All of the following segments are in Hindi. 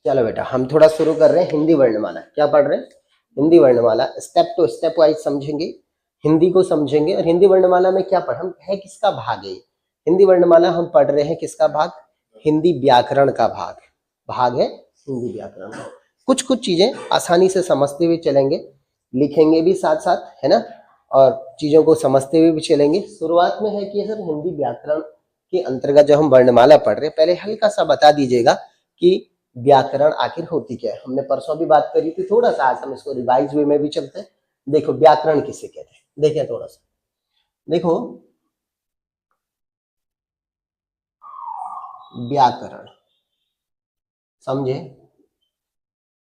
चलो बेटा हम थोड़ा शुरू कर रहे हैं हिंदी वर्णमाला। क्या पढ़ रहे हैं? हिंदी वर्णमाला। स्टेप टू स्टेप वाइज समझेंगे, हिंदी को समझेंगे। और हिंदी वर्णमाला में क्या पढ़ हम है, किसका भाग है? हिंदी वर्णमाला हम पढ़ रहे हैं किसका भाग? हिंदी व्याकरण का भाग है हिंदी व्याकरण का। कुछ कुछ चीजें आसानी से समझते हुए चलेंगे, लिखेंगे भी साथ साथ, है ना, और चीजों को समझते हुए भी चलेंगे। शुरुआत में है कि सर हिंदी व्याकरण के अंतर्गत जो हम वर्णमाला पढ़ रहे हैं, पहले हल्का सा बता दीजिएगा कि व्याकरण आखिर होती क्या है। हमने परसों भी बात करी थी, थोड़ा सा आज हम इसको रिवाइज वे में भी चलते हैं। देखो व्याकरण किसे कहते हैं, देखिए थोड़ा सा देखो, व्याकरण समझे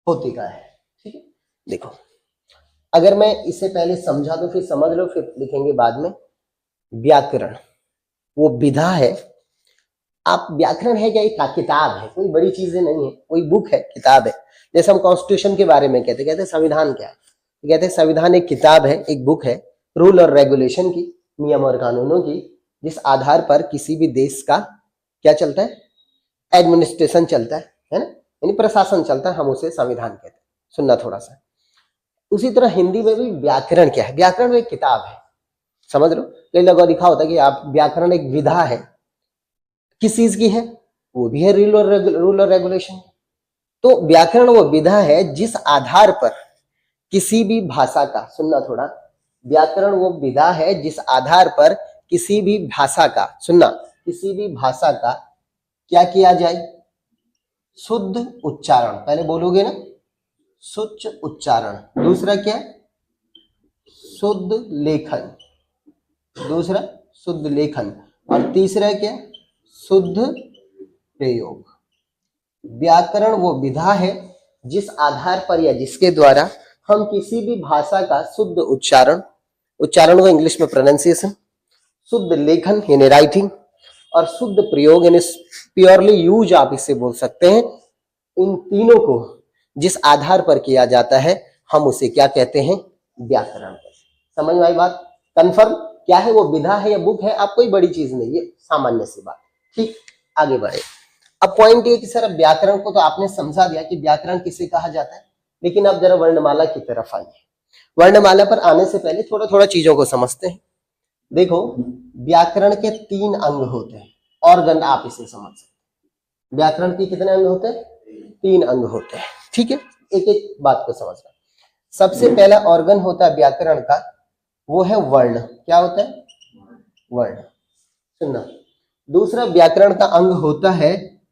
होती क्या है, ठीक है। देखो अगर मैं इसे पहले समझा दूं फिर समझ लो, फिर लिखेंगे बाद में। व्याकरण वो विधा है। आप व्याकरण है क्या? एक किताब है, कोई बड़ी चीजें नहीं है, कोई बुक है, किताब है। जैसे हम कॉन्स्टिट्यूशन के बारे में कहते हैं संविधान क्या है, कहते हैं संविधान एक किताब है, एक बुक है, रूल और रेगुलेशन की, नियम और कानूनों की, जिस आधार पर किसी भी देश का क्या चलता है, एडमिनिस्ट्रेशन चलता है ना, यानी प्रशासन चलता है, हम उसे संविधान कहते हैं। सुनना थोड़ा सा। उसी तरह हिंदी में भी व्याकरण क्या है? व्याकरण में एक किताब है, समझ लो। कई लोगों लिखा होता है कि आप व्याकरण एक विधा है, किस चीज की है? वो भी है रूल और रेगुलेशन। तो व्याकरण वो विधा है जिस आधार पर किसी भी भाषा का, सुनना थोड़ा, व्याकरण वो विधा है जिस आधार पर किसी भी भाषा का, सुनना, किसी भी भाषा का क्या किया जाए? शुद्ध उच्चारण। पहले बोलोगे ना, शुद्ध उच्चारण। दूसरा क्या? शुद्ध लेखन। दूसरा शुद्ध लेखन। और तीसरा क्या? शुद्ध प्रयोग। व्याकरण वो विधा है जिस आधार पर या जिसके द्वारा हम किसी भी भाषा का शुद्ध उच्चारण, उच्चारण को इंग्लिश में प्रोनाउंसिएशन, शुद्ध लेखन यानी राइटिंग, और शुद्ध प्रयोग यानी प्योरली यूज आप इसे बोल सकते हैं, इन तीनों को जिस आधार पर किया जाता है हम उसे क्या कहते हैं? व्याकरण। समझ में आई बात? कंफर्म? क्या है वो, विधा है या बुक है? आप कोई बड़ी चीज नहीं है, सामान्य सी बात। ठीक, आगे बढ़े। अब पॉइंट ये कि सर व्याकरण को तो आपने समझा दिया कि व्याकरण किसे कहा जाता है, लेकिन अब जरा वर्णमाला की तरफ आइए। वर्णमाला पर आने से पहले थोड़ा थोड़ा चीजों को समझते हैं। देखो व्याकरण के 3 अंग होते हैं, ऑर्गन आप इसे समझ सकते हैं। व्याकरण के कितने अंग होते हैं? 3 अंग होते हैं, ठीक है। एक एक बात को समझना। सबसे पहला ऑर्गन होता है व्याकरण का, वो है वर्ण। क्या होता है? वर्ण। सुनना। दूसरा व्याकरण का अंग होता है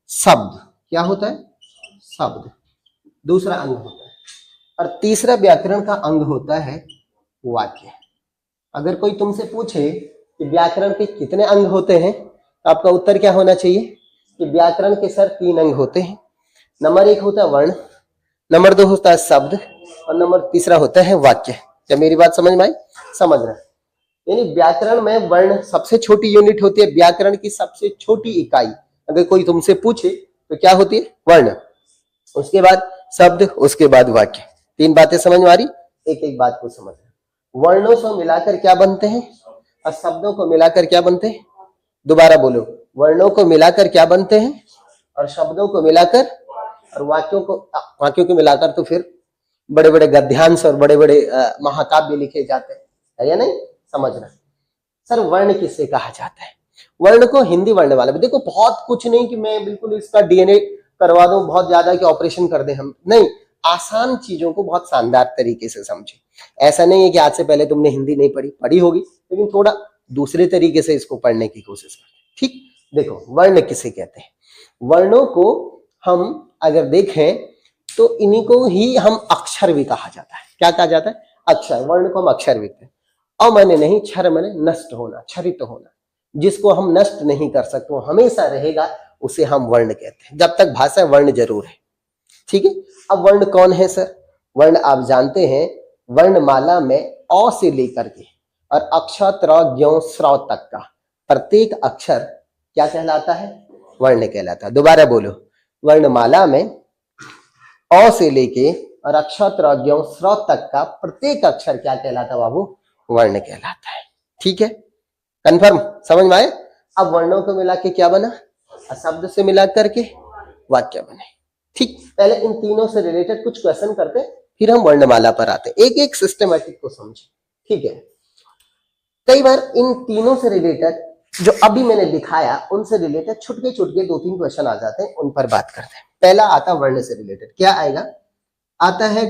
शब्द। क्या होता है? शब्द दूसरा अंग होता है। और तीसरा व्याकरण का अंग होता है वाक्य। अगर कोई तुमसे पूछे कि व्याकरण के कितने अंग होते हैं, तो आपका उत्तर क्या होना चाहिए कि व्याकरण के सर 3 अंग होते हैं। नंबर 1 होता है वर्ण, नंबर 2 होता है शब्द, और नंबर तीसरा होता है वाक्य। क्या मेरी बात समझ में आई? समझ रहे? यानी व्याकरण में वर्ण सबसे छोटी यूनिट होती है, व्याकरण की सबसे छोटी इकाई अगर कोई तुमसे पूछे तो क्या होती है? वर्ण, उसके बाद शब्द, उसके बाद वाक्य। 3 बातें समझ में आ रही? एक एक बात को समझ रहे। वर्णों से मिलाकर क्या बनते हैं और शब्दों को मिलाकर क्या बनते हैं? दोबारा बोलो, वर्णों को मिलाकर क्या बनते हैं और शब्दों को मिलाकर और वाक्यों को मिलाकर तो फिर बड़े बड़े गद्यांश और बड़े बड़े महाकाव्य लिखे जाते हैं, है या नहीं? समझना। सर वर्ण किससे कहा जाता है? वर्ण को हिंदी वर्णमाला में, देखो बहुत कुछ नहीं कि मैं बिल्कुल इसका डीएनए करवा दूं बहुत ज्यादा कि ऑपरेशन कर दें हम, नहीं। आसान चीजों को बहुत शानदार तरीके से समझे। ऐसा नहीं है कि आज से पहले तुमने हिंदी नहीं पढ़ी होगी, लेकिन थोड़ा दूसरे तरीके से इसको पढ़ने की कोशिश करें, ठीक। देखो वर्ण किसे कहते हैं? वर्णों को हम अगर देखें तो इन्हीं को ही हम अक्षर भी कहा जाता है। क्या कहा जाता है? अक्षर। वर्ण को हम अक्षर भी कहते हैं। अमने नहीं, क्षर मने नष्ट होना, क्षरित होना, जिसको हम नष्ट नहीं कर सकते, वो हमेशा रहेगा, उसे हम वर्ण कहते हैं। जब तक भाषा वर्ण जरूर है, ठीक है। अब वर्ण कौन है सर? वर्ण आप जानते हैं, वर्णमाला में अ से लेकर के और अक्षर त्र ज्ञ स्र तक का प्रत्येक अक्षर क्या कहलाता है? वर्ण कहलाता है। दोबारा बोलो, वर्णमाला में अ से लेके और अक्षर त्र ज्ञ स्र तक का प्रत्येक अक्षर क्या कहलाता है बाबू? वर्ण कहलाता है, ठीक है। कंफर्म? समझ में आए? अब वर्णों को मिला के क्या बना? शब्द से मिला करके वाक्य बने। ठीक, पहले इन तीनों से रिलेटेड कुछ क्वेश्चन करते हैं, फिर हम वर्णमाला पर आते हैं, एक एक सिस्टमेटिक को समझे। ठीक है, कई बार इन तीनों से रिलेटेड जो अभी मैंने दिखाया उनसे रिलेटेड छुटके छुटके 2-3 क्वेश्चन आ जाते हैं, उन पर बात करते हैं। पहला आता वर्ण से रिलेटेड, क्या आएगा, आता है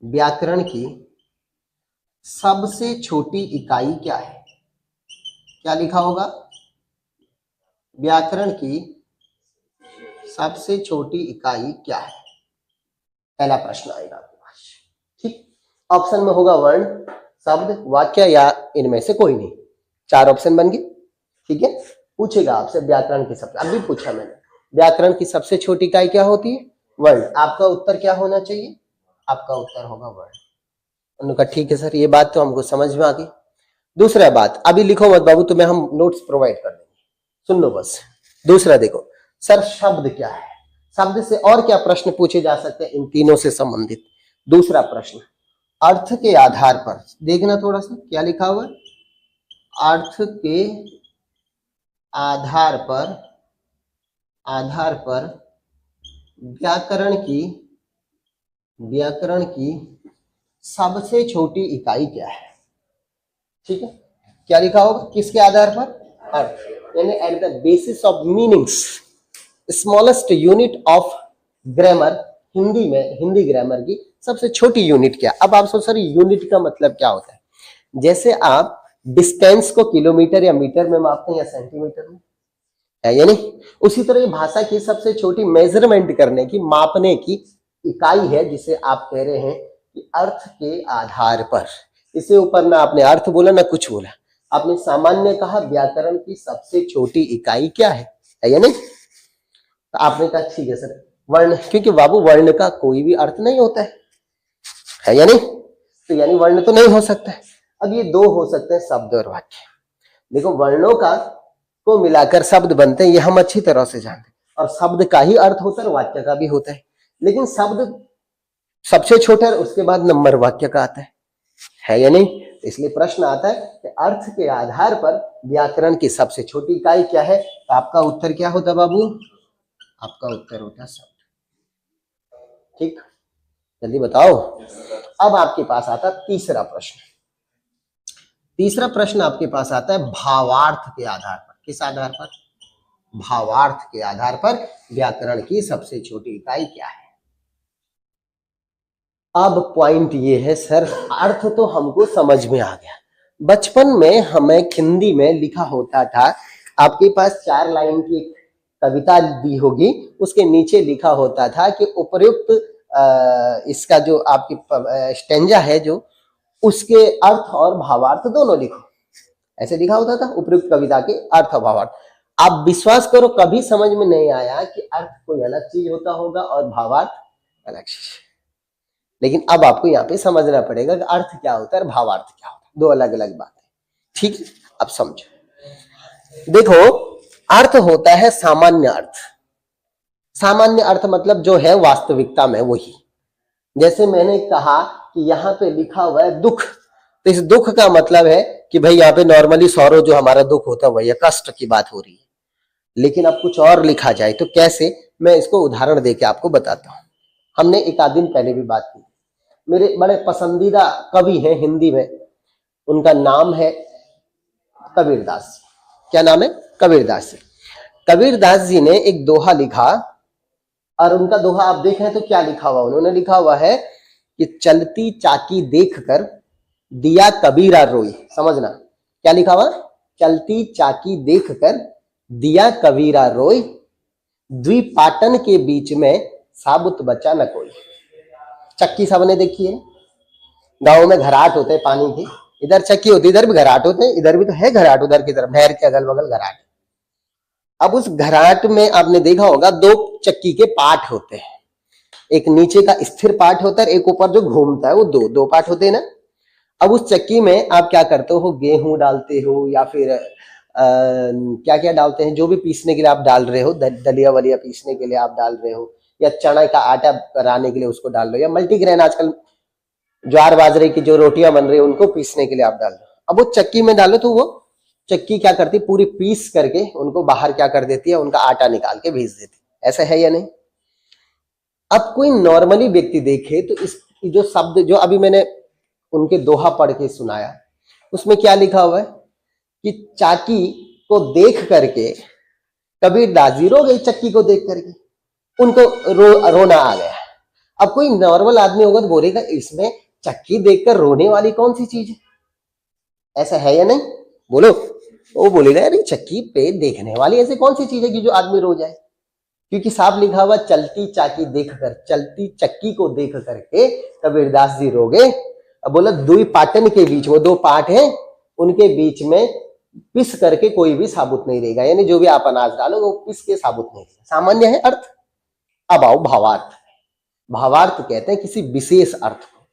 व्याकरण की सबसे छोटी इकाई क्या है। क्या लिखा होगा, व्याकरण की सबसे छोटी इकाई क्या है, पहला प्रश्न आएगा आपके पास। ठीक, ऑप्शन में होगा वर्ण, शब्द, वाक्य या इनमें से कोई नहीं, 4 ऑप्शन बन गए। ठीक है, पूछेगा आपसे व्याकरण की सबसे, अभी पूछा मैंने, व्याकरण की सबसे छोटी इकाई क्या होती है, वर्ण। आपका उत्तर क्या होना चाहिए, आपका उत्तर होगा वर्ण। उन्होंने कहा ठीक है सर, ये बात तो हमको समझ में आ गई। दूसरा बात, अभी लिखो मत बाबू, तुम्हें हम नोट्स प्रोवाइड कर देंगे, सुन लो बस। दूसरा देखो सर, शब्द क्या है, शब्द से और क्या प्रश्न पूछे जा सकते हैं इन तीनों से संबंधित। दूसरा प्रश्न, अर्थ के आधार पर, देखना थोड़ा सा क्या लिखा हुआ है, अर्थ के आधार पर व्याकरण की सबसे छोटी इकाई क्या है। ठीक है, क्या लिखा होगा, किसके आधार पर, अर्थ, यानी at the basis of meanings, smallest unit of grammar, Hindi में, हिंदी ग्रामर की सबसे छोटी यूनिट क्या। अब आप सोच, सर यूनिट का मतलब क्या होता है, जैसे आप डिस्टेंस को किलोमीटर या मीटर में मापते हैं या सेंटीमीटर में, है या नहीं, उसी तरह भाषा की सबसे छोटी मेजरमेंट करने की, मापने की इकाई है जिसे आप कह रहे हैं कि अर्थ के आधार पर। इससे ऊपर ना आपने अर्थ बोला ना कुछ बोला, आपने सामान्य कहा व्याकरण की सबसे छोटी इकाई क्या है या नहीं। तो आपने कहा ठीक है सर वर्ण, क्योंकि बाबू वर्ण का कोई भी अर्थ नहीं होता है या नहीं, तो यानी वर्ण तो नहीं हो सकता है। अब ये दो हो सकते हैं, शब्द और वाक्य। देखो वर्णों का को मिलाकर शब्द बनते हैं, ये हम अच्छी तरह से जानते हैं, और शब्द का ही अर्थ होता है, वाक्य का भी होता है, लेकिन शब्द सबसे छोटा है, उसके बाद नंबर वाक्य का आता है या नहीं। इसलिए प्रश्न आता है कि अर्थ के आधार पर व्याकरण की सबसे छोटी इकाई क्या है, तो आपका उत्तर क्या होता बाबू, आपका उत्तर होता शब्द। ठीक, जल्दी बताओ। अब आपके पास आता तीसरा प्रश्न। तीसरा प्रश्न आपके पास आता है भावार्थ के आधार पर। किस आधार पर, भावार्थ के आधार पर व्याकरण की सबसे छोटी इकाई क्या है। अब पॉइंट ये है सर, अर्थ तो हमको समझ में आ गया, बचपन में हमें हिंदी में लिखा होता था, आपके पास 4 लाइन की कविता दी होगी, उसके नीचे लिखा होता था कि उपयुक्त इसका जो आपकी स्टेंजा है जो, उसके अर्थ और भावार्थ दोनों लिखो, ऐसे लिखा होता था उपयुक्त कविता के अर्थ और भावार्थ। आप विश्वास करो कभी समझ में नहीं आया कि अर्थ कोई अलग चीज होता होगा और भावार्थ अलग चीज, लेकिन अब आपको यहाँ पे समझना पड़ेगा कि अर्थ क्या होता है और भावार्थ क्या होता है, दो अलग अलग बातें। ठीक है, अब समझो। देखो अर्थ होता है सामान्य अर्थ, सामान्य अर्थ मतलब जो है वास्तविकता में वही। जैसे मैंने कहा कि यहाँ पे लिखा हुआ है दुख, तो इस दुख का मतलब है कि भाई यहाँ पे नॉर्मली सौरो जो हमारा दुख होता है वही कष्ट की बात हो रही है, लेकिन अब कुछ और लिखा जाए तो कैसे, मैं इसको उदाहरण देके आपको बताता हूँ। हमने एक आध दिन पहले भी बात की, मेरे बड़े पसंदीदा कवि हैं हिंदी में, उनका नाम है कबीरदास। क्या नाम है, कबीरदास जी। कबीरदास जी ने एक दोहा लिखा, और उनका दोहा आप देखें तो क्या लिखा हुआ, उन्होंने लिखा हुआ है कि चलती चाकी देखकर दिया कबीरा रोई। समझना क्या लिखा हुआ, चलती चाकी देखकर दिया कबीरा रोई, द्विपाटन के बीच में साबुत बचा न कोई। चक्की सबने देखी है, गांव में घराट होते हैं पानी के, इधर चक्की होती है, इधर भी घराट होते हैं, इधर भी तो है घराट, उधर की तरफ नहर के अगल बगल घराट। अब उस घराट में आपने देखा होगा 2 चक्की के पार्ट होते हैं, एक नीचे का स्थिर पार्ट होता है, एक ऊपर जो घूमता है, वो दो पार्ट होते हैं ना। अब उस चक्की में आप क्या करते हो, गेहूं डालते हो या फिर क्या क्या डालते हैं, जो भी पीसने के लिए आप डाल रहे हो, दलिया वलिया पीसने के लिए आप डाल रहे हो, या चना का आटा बनाने के लिए उसको डाल रहे हो, या मल्टीग्रेन आजकल ज्वार बाजरे की जो रोटियां बन रही है उनको पीसने के लिए आप डाल रहे हो। अब वो चक्की में डालो तो वो चक्की क्या करती, पूरी पीस करके उनको बाहर क्या कर देती है, उनका आटा निकाल के भेज देती है। ऐसा है या नहीं? अब कोई नॉर्मली व्यक्ति देखे तो इस जो शब्द जो अभी मैंने उनके दोहा पढ़ के सुनाया, उसमें क्या लिखा हुआ है कि चाकी को देख करके कबीरदास जी रो गई, चक्की को देख करके उनको रोना आ गया। अब कोई नॉर्मल आदमी होगा तो बोलेगा इसमें चक्की देखकर रोने वाली कौन सी चीज है? ऐसा है या नहीं? बोलो। वो बोलेगा अरे चक्की पे देखने वाली ऐसी कौन सी चीज है कि जो आदमी रो जाए? क्योंकि साफ लिखा हुआ चलती चाकी देखकर, चलती चक्की को देख करके कबीरदास जी रो गए। अब बोला दुई पाटन के बीच, वो दो पाट हैं, उनके बीच में पिस करके कोई भी साबुत नहीं रहेगा, यानी जो भी आप अनाज डालोगे वो पिस के साबुत नहीं रहेगा। सामान्य है अर्थ। अब आओ भावार्थ। भावार्थ कहते हैं किसी विशेष अर्थ को।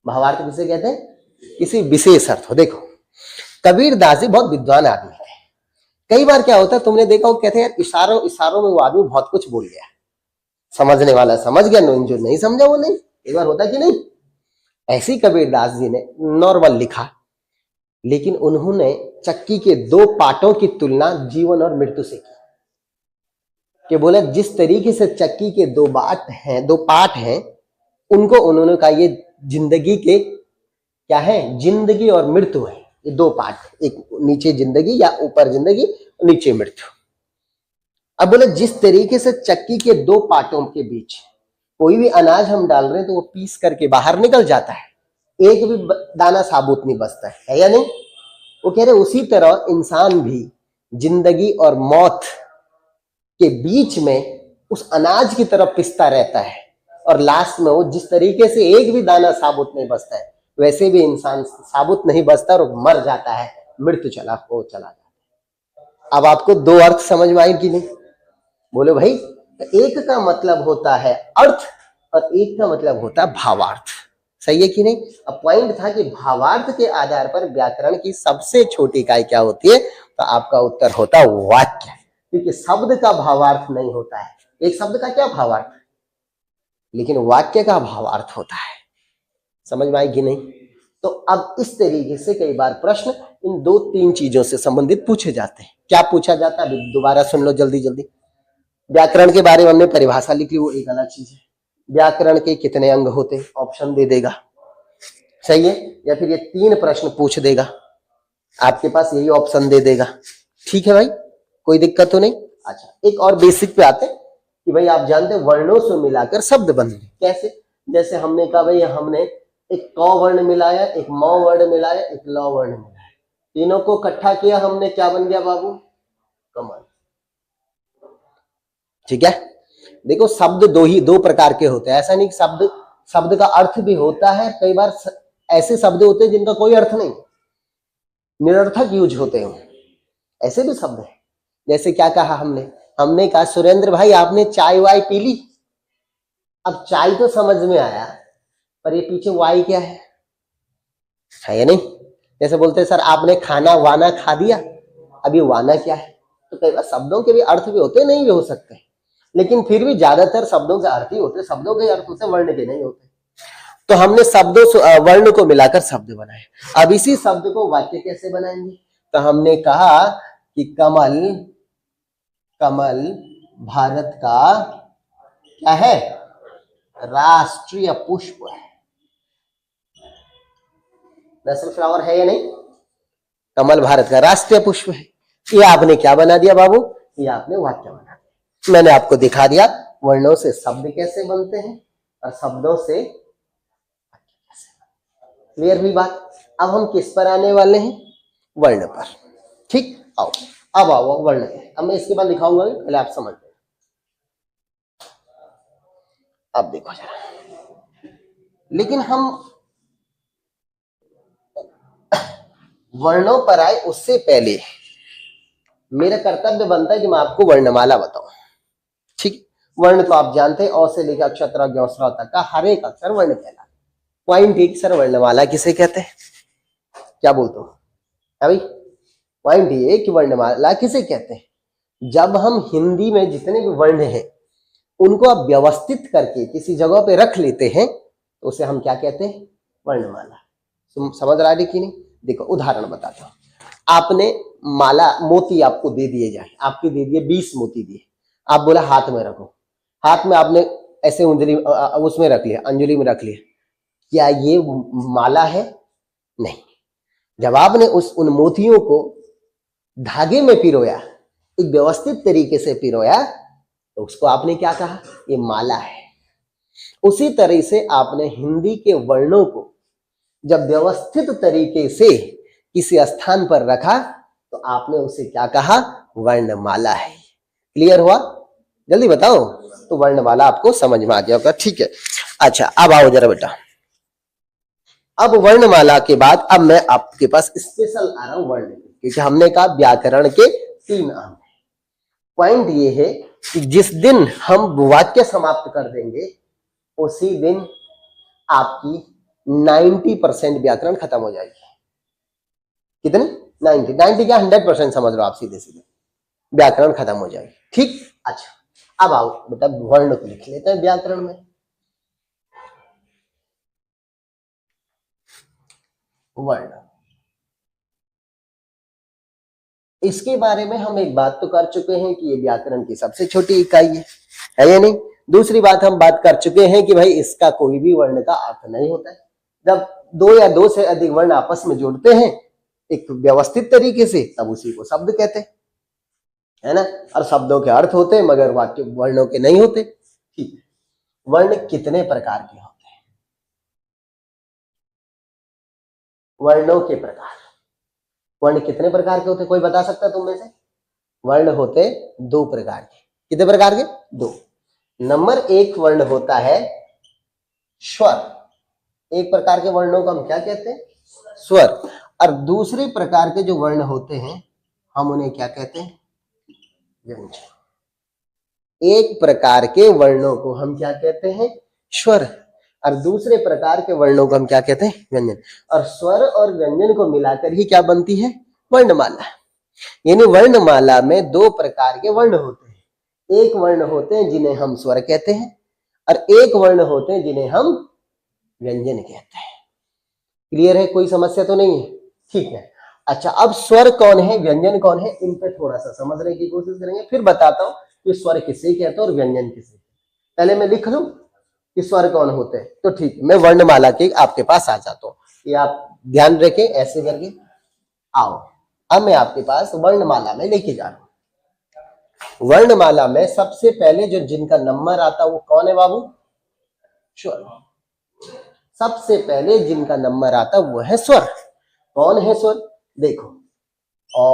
भावार्थ किसे कहते हैं? किसी विशेष अर्थ हो। देखो कबीरदास जी बहुत विद्वान आदमी है। कई बार क्या होता है, तुमने देखा वो कहते हैं यार इशारों इशारों में वो आदमी बहुत कुछ बोल गया, समझने वाला समझ गया, जो नहीं समझा वो नहीं। एक बार होता कि नहीं? ऐसी कबीरदास जी ने नॉर्मल लिखा, लेकिन उन्होंने चक्की के दो पाटों की तुलना जीवन और मृत्यु से की। कि बोला जिस तरीके से चक्की के दो पार्ट हैं, उनको उन्होंने कहा ये जिंदगी के क्या है, जिंदगी और मृत्यु है, ये दो पार्ट, एक नीचे जिंदगी या ऊपर जिंदगी, नीचे मृत्यु। अब बोले जिस तरीके से चक्की के दो पार्टों के बीच कोई भी अनाज हम डाल रहे हैं तो वो पीस करके बाहर निकल जाता है, एक भी दाना साबुत नहीं बचता है या नहीं? वो कह रहे उसी तरह इंसान भी जिंदगी और मौत के बीच में उस अनाज की तरफ पिसता रहता है, और लास्ट में वो जिस तरीके से एक भी दाना साबुत नहीं बचता है, वैसे भी इंसान साबुत नहीं बचता और मर जाता है, मृत्यु चला जाता है। अब आपको दो अर्थ समझ में आए कि नहीं? बोले भाई एक का मतलब होता है अर्थ और एक का मतलब होता है भावार्थ। सही है कि नहीं? अब पॉइंट था कि भावार्थ के आधार पर व्याकरण की सबसे छोटी इकाई क्या होती है, तो आपका उत्तर होता है वाक्य। क्योंकि शब्द का भावार्थ नहीं होता है, एक शब्द का क्या भावार्थ, लेकिन वाक्य का भावार्थ होता है। समझ में आई कि नहीं? तो अब इस तरीके से कई बार प्रश्न इन दो तीन चीजों से संबंधित पूछे जाते हैं। क्या पूछा जाता है दोबारा सुन लो जल्दी जल्दी। व्याकरण के बारे में हमने परिभाषा लिख ली, वो एक अलग चीज है। व्याकरण के कितने अंग होते हैं, ऑप्शन दे देगा, सही है? या फिर ये तीन प्रश्न पूछ देगा, आपके पास यही ऑप्शन दे देगा। ठीक है भाई, कोई दिक्कत तो नहीं? अच्छा, एक और बेसिक पे आते हैं कि भाई आप जानते हैं वर्णों से मिलाकर शब्द बनते कैसे? जैसे हमने कहा भाई हमने एक क वर्ण मिलाया, एक म वर्ण मिलाया, एक ल वर्ण मिलाया, तीनों को इकट्ठा किया हमने, क्या बन गया बाबू? कमल। ठीक है? देखो शब्द दो प्रकार के होते हैं, ऐसा नहीं कि शब्द का अर्थ भी होता है। कई बार ऐसे शब्द होते हैं जिनका कोई अर्थ नहीं, निरर्थक यूज होते हैं, ऐसे भी शब्द हैं। जैसे क्या कहा हमने कहा सुरेंद्र भाई आपने चाय वाय पी ली। अब चाय तो समझ में आया, पर ये पीछे वाई क्या है या नहीं? जैसे बोलते हैं सर आपने खाना वाना खा दिया, अब ये वाना क्या है? तो कई बार शब्दों के भी अर्थ भी होते, नहीं भी हो सकते, लेकिन फिर भी ज्यादातर शब्दों के अर्थ ही होते, शब्दों के अर्थ होते, वर्ण के नहीं होते। तो हमने शब्दों वर्ण को मिलाकर शब्द बनाए। अब इसी शब्द को वाक्य कैसे बनाएंगे? तो हमने कहा कि कमल भारत का क्या है? राष्ट्रीय पुष्प है, नेशनल फ्लावर है या नहीं? कमल भारत का राष्ट्रीय पुष्प है। ये आपने क्या बना दिया बाबू? ये आपने वाक्य बना दिया। मैंने आपको दिखा दिया वर्णों से शब्द कैसे बनते हैं और शब्दों से वाक्य कैसे बनते हैं। क्लियर हुई बात? अब हम किस पर आने वाले हैं? वर्ण पर। ठीक, आओ अब आओ वर्ण पे। अब मैं इसके बाद दिखाऊंगा, पहले आप समझ लें। अब देखो जरा, लेकिन हम वर्णों पर आए उससे पहले मेरा कर्तव्य बनता है कि मैं आपको वर्णमाला बताऊं। ठीक, वर्ण तो आप जानते हैं, अ से लेकर अक्षर ज्ञ तक का हर एक अक्षर वर्ण कहलाता है। पॉइंट एक, सर वर्णमाला किसे कहते हैं? क्या बोलते हो भाई? पॉइंट ये कि वर्णमाला किसे कहते हैं? जब हम हिंदी में जितने भी वर्ण हैं उनको आप व्यवस्थित करके किसी जगह पे रख लेते हैं तो उसे हम क्या कहते हैं? वर्णमाला। तुम समझ रहा है कि नहीं? देखो उदाहरण बताता हूं। आपने माला मोती आपको दे दिए जाए, आपके दे दिए 20 मोती दिए, आप बोला हाथ में रखो, हाथ में आपने ऐसे उंगली उसमें रख लिया, अंजलि में रख लिया, क्या ये माला है? नहीं। जब आपने उन मोतियों को धागे में पिरोया, एक व्यवस्थित तरीके से पिरोया, तो उसको आपने क्या कहा? ये माला है। उसी तरह से आपने हिंदी के वर्णों को जब व्यवस्थित तरीके से किसी स्थान पर रखा, तो आपने उसे क्या कहा? वर्णमाला है। क्लियर हुआ? जल्दी बताओ। तो वर्णमाला आपको समझ में आ गया होगा, ठीक है। अच्छा, अब आओ जरा बेटा, अब वर्णमाला के बाद अब मैं आपके पास स्पेशल आ रहा हूं वर्ण, क्योंकि हमने कहा व्याकरण के 3 अंग। पॉइंट ये है कि जिस दिन हम वाक्य समाप्त कर देंगे, उसी दिन आपकी 90% व्याकरण खत्म हो जाएगी। कितने? 90 क्या 100% समझ लो आप, सीधे सीधे व्याकरण खत्म हो जाएगी। ठीक। अच्छा, अब आओ बेटा वर्ण को लिख लेते हैं व्याकरण में। वर्ण, इसके बारे में हम एक बात तो कर चुके हैं कि ये व्याकरण की सबसे छोटी इकाई है या नहीं? दूसरी बात हम बात कर चुके हैं कि भाई इसका कोई भी वर्ण का अर्थ नहीं होता है। जब 2 या 2 से अधिक वर्ण आपस में जुड़ते हैं एक व्यवस्थित तरीके से, तब उसी को शब्द कहते हैं, है ना? और शब्दों के अर्थ होते हैं मगर वाक्य वर्णों के नहीं होते। ठीक है। वर्ण कितने प्रकार के होते हैं? वर्णों के प्रकार, वर्ण कितने प्रकार के होते हैं? कोई बता सकता है तुम में से? वर्ण होते 2 प्रकार के। कितने प्रकार के? 2। नंबर 1 वर्ण होता है स्वर। एक प्रकार के वर्णों को हम क्या कहते हैं? स्वर। और दूसरे प्रकार के जो वर्ण होते हैं हम उन्हें क्या कहते हैं? व्यंजन। एक प्रकार के वर्णों को हम क्या कहते हैं? स्वर। और दूसरे प्रकार के वर्णों को हम क्या कहते हैं? व्यंजन। और स्वर और व्यंजन को मिलाकर ही क्या बनती है? वर्णमाला। यानी वर्णमाला में 2 प्रकार के वर्ण होते हैं। एक वर्ण होते हैं जिन्हें हम स्वर कहते हैं, और एक वर्ण होते हैं जिन्हें हम व्यंजन कहते हैं। क्लियर है? कोई समस्या तो नहीं है? ठीक है। अच्छा, अब स्वर कौन है, व्यंजन कौन है, इन पे थोड़ा सा समझने की कोशिश करेंगे, फिर बताता हूं कि स्वर किसे कहते हैं और व्यंजन किसे। पहले मैं लिख लूं कि स्वर कौन होते हैं, तो ठीक है, मैं वर्णमाला के आपके पास आ जाता हूं। ये आप ध्यान रखें, ऐसे करके आओ। अब मैं आपके पास वर्णमाला में लेके जा रहा हूं। वर्णमाला में सबसे पहले जो जिनका नंबर आता है वो कौन है बाबू? स्वर। सबसे पहले जिनका नंबर आता है वो है स्वर। कौन है स्वर? देखो, अ,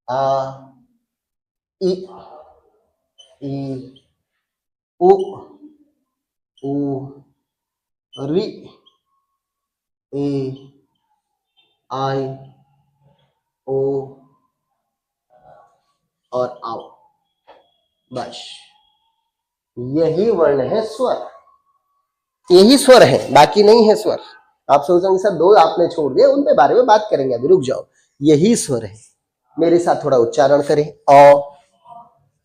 आ, इ, ई, उ, रि, ए, आई, ओ और आओ। बस यही वर्ण है स्वर, यही स्वर है, बाकी नहीं है स्वर। आप सोचेंगे सर 2 आपने छोड़ दिए, उन पे बारे में बात करेंगे, अभी रुक जाओ। यही स्वर है। मेरे साथ थोड़ा उच्चारण करें। अ,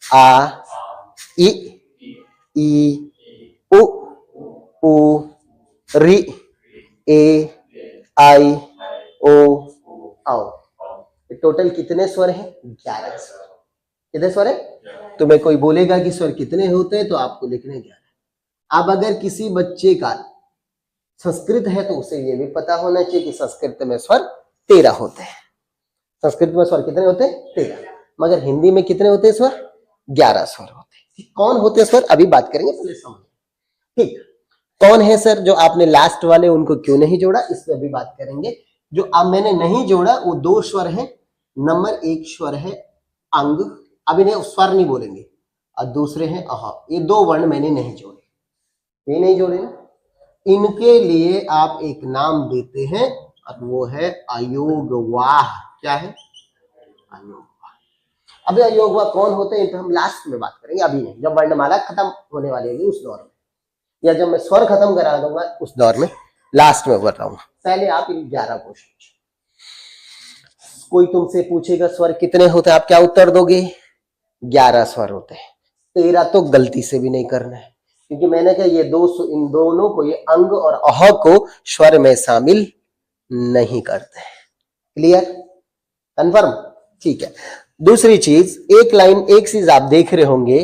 आ, इ, ई, उ, रि, ए, आई, ओ, आओ। टोटल कितने स्वर हैं? 11 स्वर। कितने स्वर है? तुम्हें कोई बोलेगा कि स्वर कितने होते हैं तो आपको लिखने 11। अब अगर किसी बच्चे का संस्कृत है तो उसे ये भी पता होना चाहिए कि संस्कृत में स्वर 13 होते हैं। संस्कृत में स्वर कितने होते हैं? 13। मगर हिंदी में कितने होते हैं स्वर? 11 स्वर होते हैं। कौन होते हैं स्वर? अभी बात करेंगे, पहले समझ। ठीक, कौन है सर? जो आपने लास्ट वाले उनको क्यों नहीं जोड़ा, इस पर भी बात करेंगे। जो अब मैंने नहीं जोड़ा वो 2 स्वर है। नंबर 1 स्वर है अंग, अभी नहीं स्वर नहीं बोलेंगे, और दूसरे हैं अह। ये 2 वर्ण मैंने नहीं जोड़े। ये नहीं जोड़े ना, इनके लिए आप एक नाम देते हैं और वो है अयोगवाह। क्या है? अयोगवाह। अभी अयोगवाह कौन होते हैं तो हम लास्ट में बात करेंगे, अभी नहीं, जब वर्णमाला खत्म होने वाली होगी उस दौर में, या जब मैं स्वर खत्म करा दूंगा उस दौर में, लास्ट में कर रहा हूं। पहले आप इन 11 क्वेश्चन। कोई तुमसे पूछेगा स्वर कितने होते हैं, आप क्या उत्तर दोगे? 11 स्वर होते हैं। 13 तो गलती से भी नहीं करना है, क्योंकि मैंने कहा ये इन दोनों को, ये अंग और अह को स्वर में शामिल नहीं करते हैं। क्लियर? कंफर्म? ठीक है। दूसरी चीज, एक लाइन एक चीज आप देख रहे होंगे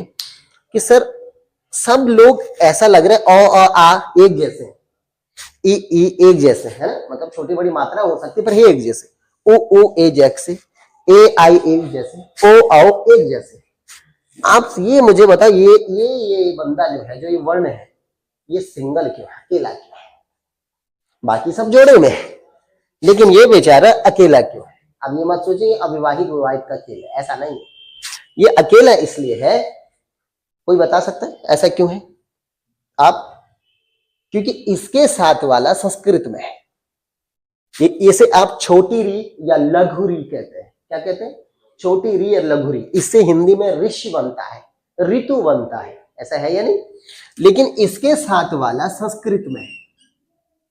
कि सर सब लोग ऐसा लग रहा है अ आ एक जैसे हैं, ई एक जैसे है ना, मतलब छोटी बड़ी मात्रा हो सकती है पर ये एक जैसे, ओ ए जैसे, ए आई एक जैसे, ओ आओ एक जैसे। आप ये मुझे बताओ, ये बंदा जो है, जो ये वर्ण है, ये सिंगल क्यों है, अकेला क्यों है? बाकी सब जोड़े में है, लेकिन ये बेचारा अकेला क्यों है? अब ये मत सोचिए अविवाहित विवाहित का खेल है, ऐसा नहीं है। ये अकेला इसलिए है, कोई बता सकता है ऐसा क्यों है आप? क्योंकि इसके साथ वाला संस्कृत में है। इसे आप छोटी री या लघु री कहते हैं। क्या कहते हैं? छोटी री या लघु री। इससे हिंदी में ऋषि बनता है, ऋतु बनता है, ऐसा है या नहीं? लेकिन इसके साथ वाला संस्कृत में है,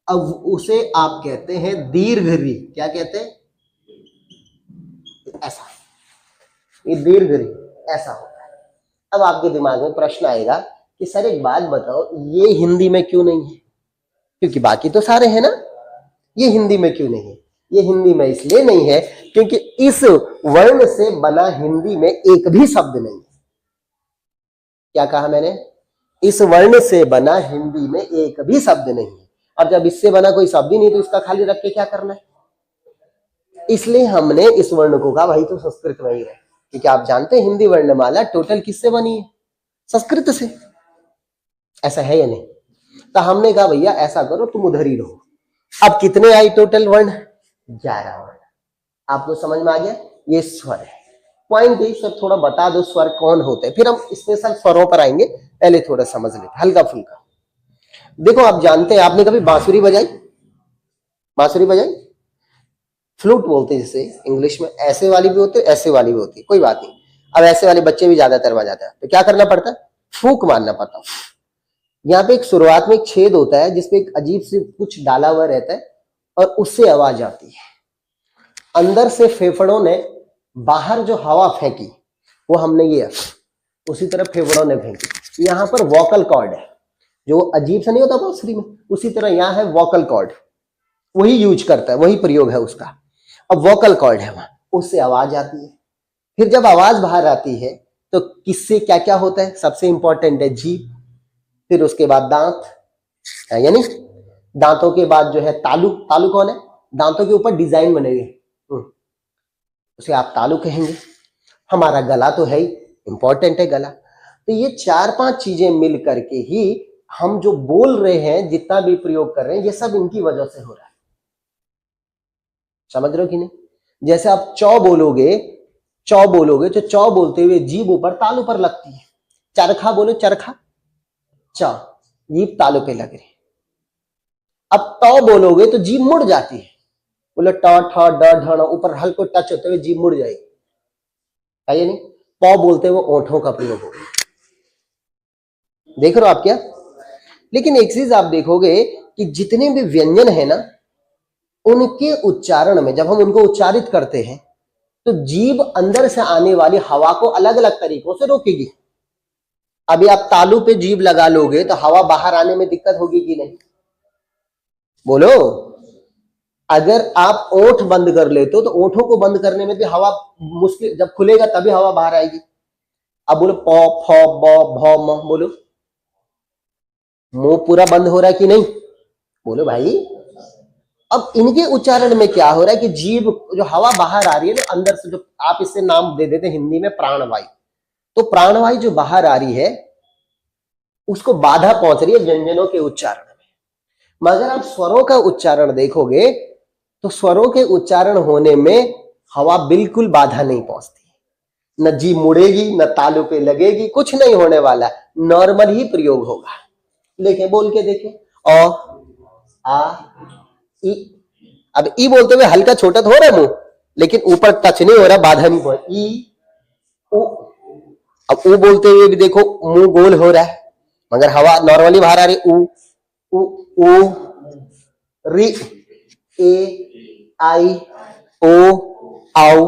अब उसे आप कहते हैं दीर्घ री। क्या कहते हैं? ऐसा, ये दीर्घ री ऐसा होता है। अब आपके दिमाग में प्रश्न आएगा कि सर एक बात बताओ, ये हिंदी में क्यों नहीं है? क्योंकि बाकी तो सारे हैं ना, ये हिंदी में क्यों नहीं है? ये हिंदी में इसलिए नहीं है क्योंकि इस वर्ण से बना हिंदी में एक भी शब्द नहीं है। क्या कहा मैंने? इस वर्ण से बना हिंदी में एक भी शब्द नहीं है। और जब इससे बना कोई शब्द ही नहीं तो इसका खाली रख के क्या करना है? इसलिए हमने इस वर्ण को कहा भाई तो संस्कृत में ही रहे, क्योंकि आप जानते हैं हिंदी वर्णमाला टोटल किससे बनी है? संस्कृत से। ऐसा है या नहीं? तो हमने कहा भैया ऐसा करो, तुम उधर ही रहो। अब कितने आई टोटल वर्ण? 11 वर्ण। आपको समझ में आ गया? ये स्वर है। पॉइंट ही सर थोड़ा बता दो स्वर कौन होते हैं, फिर हम स्पेशल स्वरों पर आएंगे, पहले थोड़ा समझ लेते हल्का फुल्का। देखो आप जानते हैं, आपने कभी बांसुरी बजाई? बांसुरी बजाई? फ्लूट बोलते हैं जिसे इंग्लिश में। ऐसे वाली भी होती है, ऐसे वाली भी होती है, कोई बात नहीं। अब ऐसे वाले बच्चे भी ज्यादातर बजाते हैं, तो क्या करना पड़ता है? फूंक मारना पड़ता है। यहाँ पे एक शुरुआत में एक छेद होता है जिसपे एक अजीब से कुछ डाला हुआ रहता है और उससे आवाज आती है। अंदर से फेफड़ों ने बाहर जो हवा फेंकी वो हमने ये उसी तरह फेफड़ों ने फेंकी। यहाँ पर वोकल कॉर्ड है, जो अजीब सा नहीं होता बांसुरी में, उसी तरह यहाँ है वोकल कॉर्ड, वही यूज करता है, वही प्रयोग है उसका। अब वोकल कॉर्ड है वहां, उससे आवाज आती है। फिर जब आवाज बाहर आती है तो किससे क्या क्या होता है? सबसे इंपॉर्टेंट है जीभ, फिर उसके बाद दांत, यानी दांतों के बाद जो है तालु। तालु कौन है? दांतों के ऊपर डिजाइन बनेंगे, उसे आप तालु कहेंगे। हमारा गला तो है ही, इंपॉर्टेंट है गला। तो ये 4-5 चीजें मिल करके ही हम जो बोल रहे हैं, जितना भी प्रयोग कर रहे हैं, ये सब इनकी वजह से हो रहा है। समझ रहे हो कि नहीं? जैसे आप चौ बोलोगे तो चौ बोलते हुए जीभ ऊपर तालु पर लगती है। चरखा बोलो, चरखा, च, जीभ तालु पे लग रही। अब टॉ बोलोगे तो जीभ मुड़ जाती है। बोलो ट ठ ड ढ, ऊपर हल्को टच होते हुए जीभ मुड़ जाएगी, है या नहीं? पौ बोलते हुए ओंठों का प्रयोग होगा। देख रहे हो आप क्या? लेकिन एक चीज आप देखोगे कि जितने भी व्यंजन है ना, उनके उच्चारण में जब हम उनको उच्चारित करते हैं तो जीभ अंदर से आने वाली हवा को अलग अलग तरीकों से रोकेगी। अभी आप तालू पे जीभ लगा लोगे तो हवा बाहर आने में दिक्कत होगी कि नहीं? बोलो। अगर आप ओंठ बंद कर लेते हो तो ओंठों को बंद करने में भी हवा मुश्किल, जब खुलेगा तभी हवा बाहर आएगी। अब बोलो प फ ब भ म, बोलो। मुंह पूरा बंद हो रहा है कि नहीं? बोलो भाई। अब इनके उच्चारण में क्या हो रहा है कि जीभ जो हवा बाहर आ रही है ना अंदर से, जो आप इससे नाम दे देते हिंदी में प्राणवायु, तो प्राणवायु जो बाहर आ रही है उसको बाधा पहुंच रही है व्यंजनों के उच्चारण में। मगर आप स्वरों का उच्चारण देखोगे तो स्वरों के उच्चारण होने में हवा बिल्कुल बाधा नहीं पहुंचती, न जीभ मुड़ेगी, न तालू पे लगेगी, कुछ नहीं होने वाला, नॉर्मल ही प्रयोग होगा। लेकिन बोल के देखें, अ आ ई। अब ई बोलते हुए हल्का छोटा तो हो रहा है मुंह, लेकिन ऊपर टच नहीं हो रहा, बाधा नहीं पहुंच। ई उ। अब ऊ बोलते हुए भी देखो मुंह गोल हो रहा है मगर हवा नॉर्मली बाहर आ रही। ऊ उ ऊ री ए आई ओ आओ।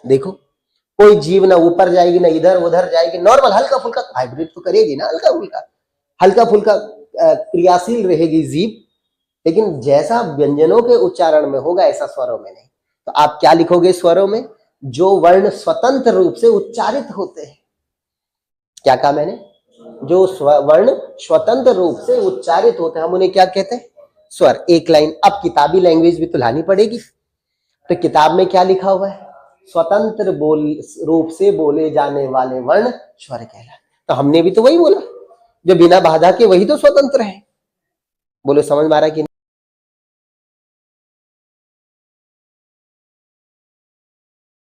देखो कोई जीव ना ऊपर जाएगी ना इधर उधर जाएगी, नॉर्मल हल्का फुल्का वाइब्रेट तो करेगी ना, हल्का फुल्का क्रियाशील रहेगी जीव, लेकिन जैसा व्यंजनों के उच्चारण में होगा ऐसा स्वरों में नहीं। तो आप क्या लिखोगे स्वरों में? जो वर्ण स्वतंत्र रूप से उच्चारित होते हैं। क्या कहा मैंने? जो वर्ण स्वतंत्र रूप से उच्चारित होते हैं हम उन्हें क्या कहते हैं? स्वर। एक लाइन। अब किताबी लैंग्वेज भी तो लानी पड़ेगी, तो किताब में क्या लिखा हुआ है? स्वतंत्र रूप से बोले जाने वाले वर्ण स्वर कहलाते। तो हमने भी तो वही बोला, जो बिना बाधा के, वही तो स्वतंत्र है। बोलो समझ में आ रहा है कि